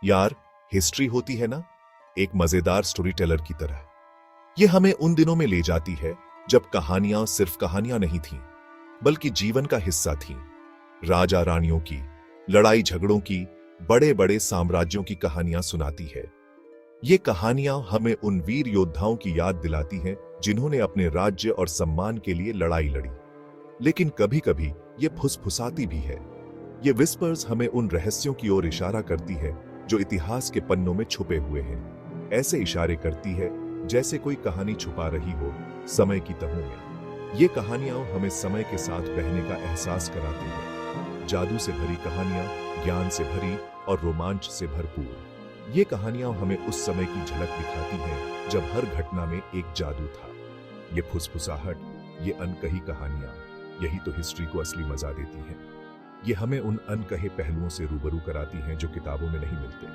यार, हिस्ट्री होती है ना, एक मजेदार स्टोरी टेलर की तरह। ये हमें उन दिनों में ले जाती है जब कहानियां सिर्फ कहानियां नहीं थीं, बल्कि जीवन का हिस्सा थीं। राजा रानियों की, लड़ाई झगड़ों की, बड़े बड़े साम्राज्यों की कहानियां सुनाती है। ये कहानियां हमें उन वीर योद्धाओं की याद दिलाती हैं जिन्होंने अपने राज्य और सम्मान के लिए लड़ाई लड़ी। लेकिन कभी कभी ये फुसफुसाती भी है। ये विस्पर्स हमें उन रहस्यों की ओर इशारा करती है जो इतिहास के पन्नों में छुपे हुए हैं। ऐसे इशारे करती है जैसे कोई कहानी छुपा रही हो समय की तहों में। ये कहानियां हमें समय के साथ बहने का एहसास कराती हैं। जादू से भरी कहानियां, ज्ञान से भरी और रोमांच से भरपूर। ये कहानियां हमें उस समय की झलक दिखाती हैं जब हर घटना में एक जादू था। ये फुसफुसाहट, ये अनकही कहानियां, यही तो हिस्ट्री को असली मजा देती हैं। ये हमें उन अनकहे पहलुओं से रूबरू कराती हैं जो किताबों में नहीं मिलते।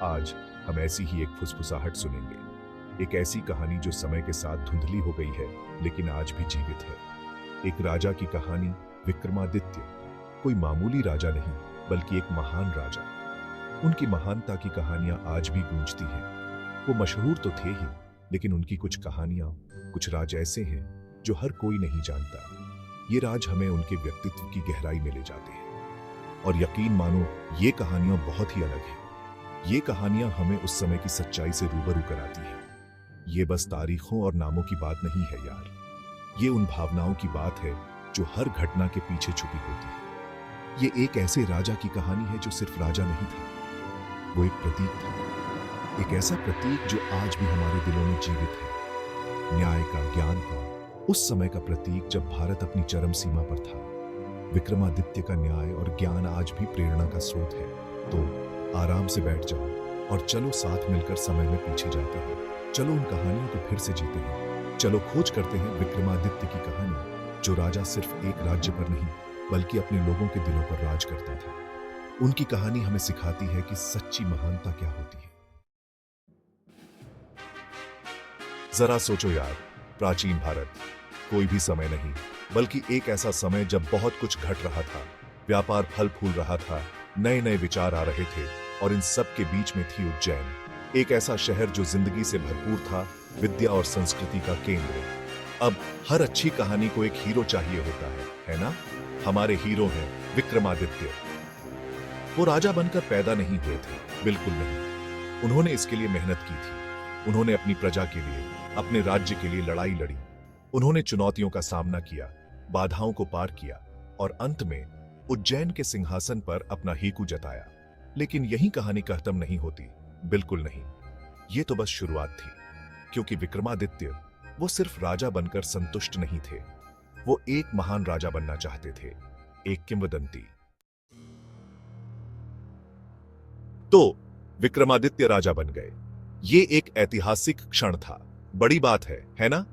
आज हम ऐसी ही एक फुसफुसाहट सुनेंगे, एक ऐसी कहानी जो समय के साथ धुंधली हो गई है लेकिन आज भी जीवित है। एक राजा की कहानी, विक्रमादित्य। कोई मामूली राजा नहीं, बल्कि एक महान राजा। उनकी महानता की कहानियां आज भी गूंजती हैं। वो मशहूर तो थे ही, लेकिन उनकी कुछ कहानियां, कुछ राज ऐसे हैं जो हर कोई नहीं जानता। ये राज हमें उनके व्यक्तित्व की गहराई में ले जाते हैं। और यकीन मानो, ये कहानियां बहुत ही अलग हैं। ये कहानियां हमें उस समय की सच्चाई से रूबरू कराती हैं। ये बस तारीखों और नामों की बात नहीं है यार, ये उन भावनाओं की बात है जो हर घटना के पीछे छुपी होती है। ये एक ऐसे राजा की कहानी है जो सिर्फ राजा नहीं था, वो एक प्रतीक था। एक ऐसा प्रतीक जो आज भी हमारे दिलों में जीवित है। न्याय का, ज्ञान का, उस समय का प्रतीक जब भारत अपनी चरम सीमा पर था। विक्रमादित्य का न्याय और ज्ञान आज भी प्रेरणा का स्रोत है। तो आराम से बैठ जाओ और चलो साथ मिलकर समय में पीछे जाते हैं। चलो उन कहानियों को फिर से जीते हैं। चलो खोज करते हैं विक्रमादित्य की कहानी, जो राजा सिर्फ एक राज्य पर नहीं, बल्कि अपने लोगों के दिलों पर राज करता था। उनकी कहानी हमें सिखाती है कि सच्ची महानता क्या होती है। जरा सोचो यार, प्राचीन भारत कोई भी समय नहीं, बल्कि एक ऐसा समय जब बहुत कुछ घट रहा था। व्यापार फल फूल रहा था, नए नए विचार आ रहे थे, और इन सब के बीच में थी उज्जैन। एक ऐसा शहर जो जिंदगी से भरपूर था, विद्या और संस्कृति का केंद्र। अब हर अच्छी कहानी को एक हीरो चाहिए होता है ना? हमारे हीरो हैं विक्रमादित्य। वो राजा बनकर पैदा नहीं हुए थे, बिल्कुल नहीं। उन्होंने इसके लिए मेहनत की थी। उन्होंने अपनी प्रजा के लिए, अपने राज्य के लिए लड़ाई लड़ी। उन्होंने चुनौतियों का सामना किया, बाधाओं को पार किया, और अंत में उज्जैन के सिंहासन पर अपना हीकू जताया। लेकिन यही कहानी खत्म नहीं होती, बिल्कुल नहीं। ये तो बस शुरुआत थी, क्योंकि विक्रमादित्य वो सिर्फ राजा बनकर संतुष्ट नहीं थे, वो एक महान राजा बनना चाहते थे, एक किंवदंती। तो विक्रमादित्य राजा बन गए। ये एक ऐतिहासिक क्षण था, बड़ी बात है ना?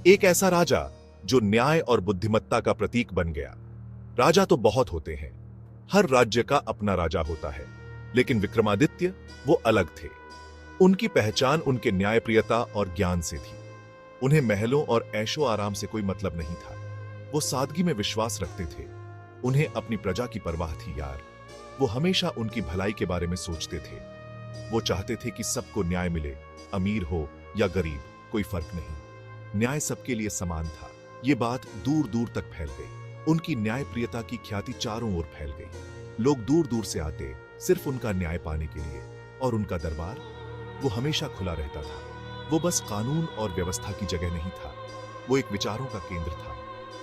एक ऐसा राजा जो न्याय और बुद्धिमत्ता का प्रतीक बन गया। राजा तो बहुत होते हैं, हर राज्य का अपना राजा होता है, लेकिन विक्रमादित्य वो अलग थे। उनकी पहचान उनके न्यायप्रियता और ज्ञान से थी। उन्हें महलों और ऐशो आराम से कोई मतलब नहीं था। वो सादगी में विश्वास रखते थे। उन्हें अपनी प्रजा की परवाह थी यार। वो हमेशा उनकी भलाई के बारे में सोचते थे। वो चाहते थे कि सबको न्याय मिले, अमीर हो या गरीब, कोई फर्क नहीं। न्याय सबके लिए समान था। ये बात दूर दूर तक फैल गई। उनकी न्यायप्रियता की ख्याति चारों ओर फैल गई। लोग दूर दूर से आते सिर्फ उनका न्याय पाने के लिए, और उनका दरबार वो हमेशा खुला रहता था। वो बस कानून और व्यवस्था की जगह नहीं था, वो एक विचारों का केंद्र था।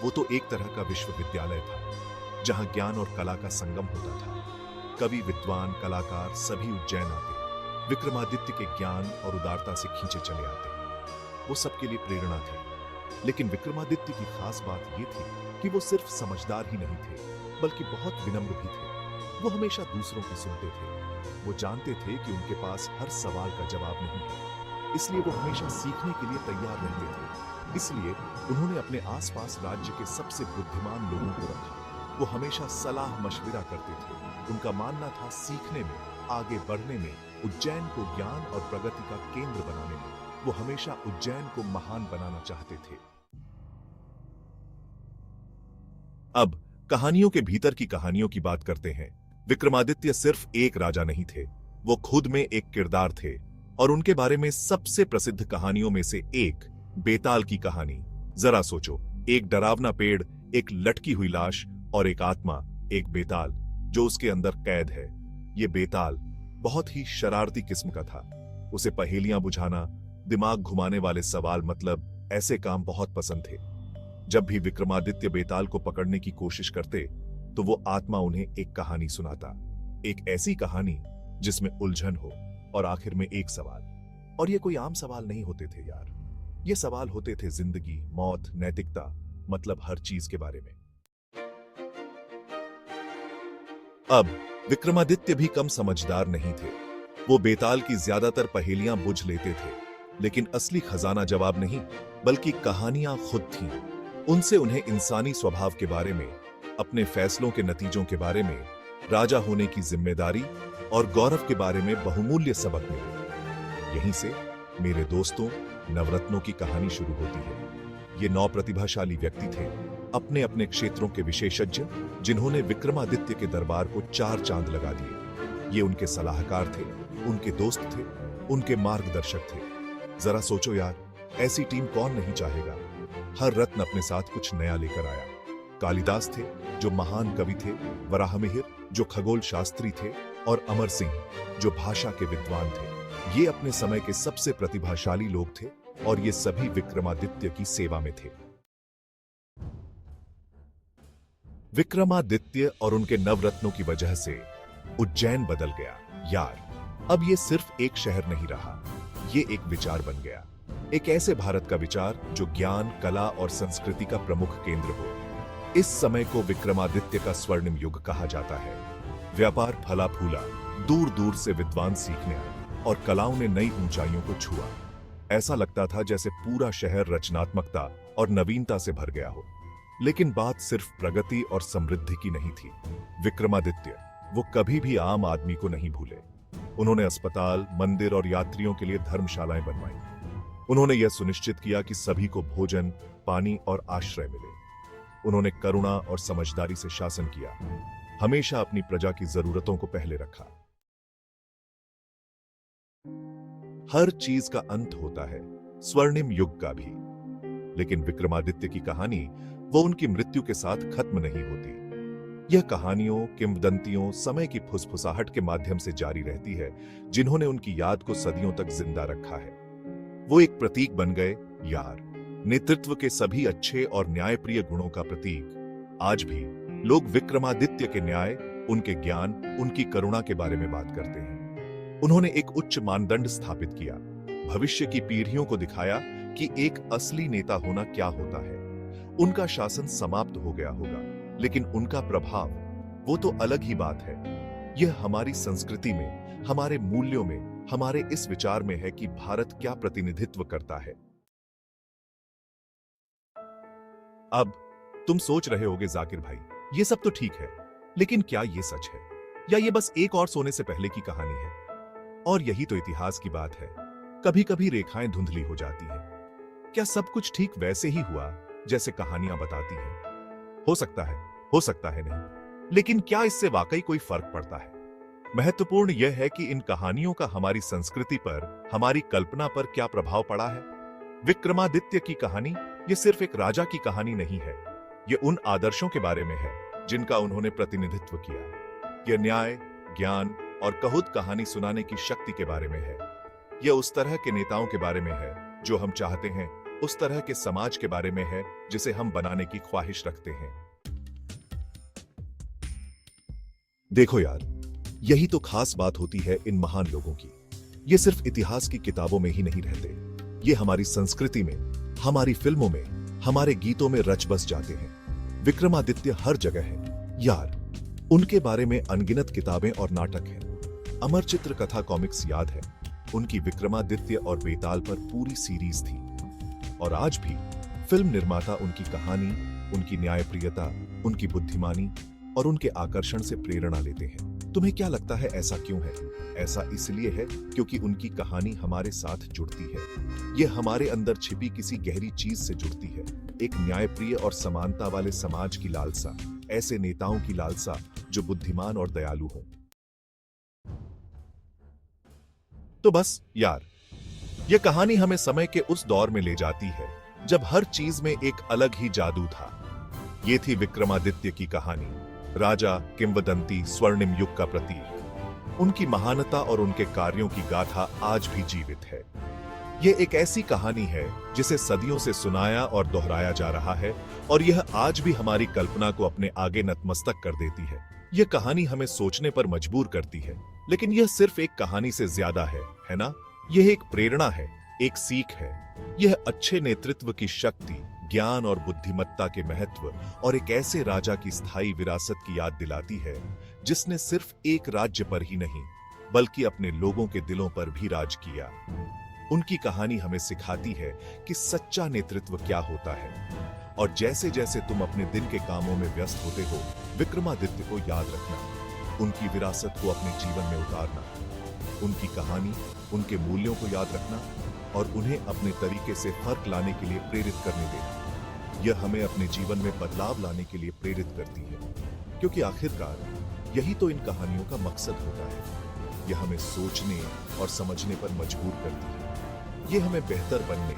वो तो एक तरह का विश्वविद्यालय था, जहां ज्ञान और कला का संगम होता था। कवि, विद्वान, कलाकार सभी उज्जैन आते, विक्रमादित्य के ज्ञान और उदारता से खींचे चले आते। वो सबके लिए प्रेरणा थे। लेकिन विक्रमादित्य की खास बात यह थी कि वो सिर्फ समझदार ही नहीं थे, बल्कि बहुत विनम्र भी थे। वो हमेशा दूसरों की सुनते थे। वो जानते थे कि उनके पास हर सवाल का जवाब नहीं है, इसलिए वो हमेशा सीखने के लिए तैयार रहते थे। इसलिए उन्होंने अपने आसपास राज्य के सबसे बुद्धिमान लोगों को रखा। वो हमेशा सलाह मशविरा करते थे। उनका मानना था सीखने में, आगे बढ़ने में, उज्जैन को ज्ञान और प्रगति का केंद्र बनाने में। वो हमेशा उज्जैन को महान बनाना चाहते थे। अब कहानियों के भीतर की कहानियों की बात करते हैं। विक्रमादित्य सिर्फ एक राजा नहीं थे, वो खुद में एक किरदार थे और उनके बारे में सबसे प्रसिद्ध कहानियों में से एक बेताल की कहानी। जरा सोचो, एक डरावना पेड़, एक लटकी हुई लाश और एक आत्मा, एक बेताल जो उसके अंदर कैद है। ये बेताल बहुत ही शरारती किस्म का था। उसे पहेलियां बुझाना, दिमाग घुमाने वाले सवाल, मतलब ऐसे काम बहुत पसंद थे। जब भी विक्रमादित्य बेताल को पकड़ने की कोशिश करते तो वो आत्मा उन्हें एक कहानी सुनाता, एक ऐसी कहानी जिसमें उलझन हो और आखिर में एक सवाल। और ये कोई आम सवाल नहीं होते थे यार, ये सवाल होते थे जिंदगी, मौत, नैतिकता, मतलब हर चीज के बारे में। अब विक्रमादित्य भी कम समझदार नहीं थे। वो बेताल की ज्यादातर पहेलियां बुझ लेते थे, लेकिन असली खजाना जवाब नहीं बल्कि कहानियां खुद थीं। उनसे उन्हें इंसानी स्वभाव के बारे में, अपने फैसलों के नतीजों के बारे में, राजा होने की जिम्मेदारी और गौरव के बारे में बहुमूल्य सबक मिले। यहीं से मेरे दोस्तों, नवरत्नों की कहानी शुरू होती है। ये 9 प्रतिभाशाली व्यक्ति थे, अपने अपने क्षेत्रों के विशेषज्ञ, जिन्होंने विक्रमादित्य के दरबार को 4 चांद लगा दिए। ये उनके सलाहकार थे, उनके दोस्त थे, उनके मार्गदर्शक थे। जरा सोचो यार, ऐसी टीम कौन नहीं चाहेगा। हर रत्न अपने साथ कुछ नया लेकर आया। कालिदास थे जो महान कवि थे, वराहमिहिर जो खगोल शास्त्री थे और अमर सिंह जो भाषा के विद्वान थे। ये अपने समय के सबसे प्रतिभाशाली लोग थे और ये सभी विक्रमादित्य की सेवा में थे। विक्रमादित्य और उनके नवरत्नों की वजह से उज्जैन बदल गया यार। अब ये सिर्फ एक शहर नहीं रहा, ये एक विचार बन गया। एक ऐसे भारत का विचार जो ज्ञान, कला और संस्कृति का प्रमुख केंद्र हो। इस समय को विक्रमादित्य का स्वर्णिम युग कहा जाता है। व्यापार फला फूला, दूर दूर से विद्वान सीखने आए और कलाओं ने नई ऊंचाइयों को छुआ। ऐसा लगता था जैसे पूरा शहर रचनात्मकता और नवीनता से भर गया हो। लेकिन बात सिर्फ प्रगति और समृद्धि की नहीं थी। विक्रमादित्य वो कभी भी आम आदमी को नहीं भूले। उन्होंने अस्पताल, मंदिर और यात्रियों के लिए धर्मशालाएं बनवाई। उन्होंने यह सुनिश्चित किया कि सभी को भोजन, पानी और आश्रय मिले। उन्होंने करुणा और समझदारी से शासन किया, हमेशा अपनी प्रजा की जरूरतों को पहले रखा। हर चीज का अंत होता है, स्वर्णिम युग का भी। लेकिन विक्रमादित्य की कहानी वो उनकी मृत्यु के साथ खत्म नहीं होती। यह कहानियों, किंवदंतियों, समय की फुसफुसाहट के माध्यम से जारी रहती है, जिन्होंने उनकी याद को सदियों तक जिंदा रखा है। वो एक प्रतीक बन गए यार, नेतृत्व के सभी अच्छे और न्यायप्रिय गुणों का प्रतीक। आज भी लोग विक्रमादित्य के न्याय, उनके ज्ञान, उनकी करुणा के बारे में बात करते हैं। उन्होंने एक उच्च मानदंड स्थापित किया, भविष्य की पीढ़ियों को दिखाया कि एक असली नेता होना क्या होता है। उनका शासन समाप्त हो गया होगा, लेकिन उनका प्रभाव वो तो अलग ही बात है। यह हमारी संस्कृति में, हमारे मूल्यों में, हमारे इस विचार में है कि भारत क्या प्रतिनिधित्व करता है। अब तुम सोच रहे होगे जाकिर भाई, ये सब तो ठीक है, लेकिन क्या ये सच है या ये बस एक और सोने से पहले की कहानी है? और यही तो इतिहास की बात है, कभी कभी रेखाएं धुंधली हो जाती हैं। क्या सब कुछ ठीक वैसे ही हुआ जैसे कहानियां बताती हैं? हो सकता है नहीं, लेकिन क्या इससे वाकई कोई फर्क पड़ता है? महत्वपूर्ण यह है कि इन कहानियों का हमारी संस्कृति पर, हमारी कल्पना पर क्या प्रभाव पड़ा है। विक्रमादित्य की कहानी ये सिर्फ एक राजा की कहानी नहीं है, ये उन आदर्शों के बारे में है जिनका उन्होंने प्रतिनिधित्व किया। यह न्याय, ज्ञान और कहुत कहानी सुनाने की शक्ति के बारे में है। यह उस तरह के नेताओं के बारे में है जो हम चाहते हैं, उस तरह के समाज के बारे में है जिसे हम बनाने की ख्वाहिश रखते हैं। देखो यार, यही तो खास बात होती है इन महान लोगों की। ये सिर्फ इतिहास की किताबों में ही नहीं रहते, ये हमारी संस्कृति में, हमारी फिल्मों में, हमारे गीतों में रच बस जाते हैं। विक्रमादित्य हर जगह है यार। उनके बारे में अनगिनत किताबें और नाटक हैं। अमर चित्र कथा कॉमिक्स याद है, उनकी विक्रमादित्य और बेताल पर पूरी सीरीज थी। और आज भी फिल्म निर्माता उनकी कहानी, उनकी न्यायप्रियता, उनकी बुद्धिमानी और उनके आकर्षण से प्रेरणा लेते हैं। तुम्हें क्या लगता है ऐसा क्यों है? ऐसा इसलिए है क्योंकि उनकी कहानी हमारे साथ जुड़ती है। यह हमारे अंदर छिपी किसी गहरी चीज से जुड़ती है, एक न्यायप्रिय और समानता वाले समाज की लालसा, ऐसे नेताओं की लालसा जो बुद्धिमान और दयालु हों। तो बस यार, यह कहानी हमें समय के उस दौर में ले जाती है जब हर चीज में एक अलग ही जादू था। ये थी विक्रमादित्य की कहानी, राजा, किंवदंती, स्वर्णिम युग का प्रतीक। उनकी महानता और उनके कार्यों की गाथा आज भी जीवित है। यह एक ऐसी कहानी है जिसे सदियों से सुनाया और दोहराया जा रहा है, और यह आज भी हमारी कल्पना को अपने आगे नतमस्तक कर देती है। यह कहानी हमें सोचने पर मजबूर करती है, लेकिन यह सिर्फ एक कहानी से ज्यादा है ना? यह एक प्रेरणा है, एक सीख है। यह अच्छे नेतृत्व की शक्ति, ज्ञान और बुद्धिमत्ता के महत्व और एक ऐसे राजा की स्थायी विरासत की याद दिलाती है जिसने सिर्फ एक राज्य पर ही नहीं बल्कि अपने लोगों के दिलों पर भी राज किया। उनकी कहानी हमें सिखाती है कि सच्चा नेतृत्व क्या होता है, और जैसे जैसे तुम अपने दिन के कामों में व्यस्त होते हो, विक्रमादित्य को याद रखना, उनकी विरासत को अपने जीवन में उतारना, उनकी कहानी, उनके मूल्यों को याद रखना और उन्हें अपने तरीके से फर्क लाने के लिए प्रेरित करने देना। यह हमें अपने जीवन में बदलाव लाने के लिए प्रेरित करती है, क्योंकि आखिरकार यही तो इन कहानियों का मकसद होता है। यह हमें सोचने और समझने पर मजबूर करती है। यह हमें बेहतर बनने,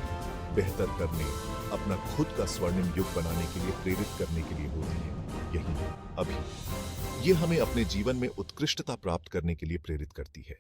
बेहतर करने, अपना खुद का स्वर्णिम युग बनाने के लिए प्रेरित करने के लिए होती है। यही अभी यह हमें अपने जीवन में उत्कृष्टता प्राप्त करने के लिए प्रेरित करती है।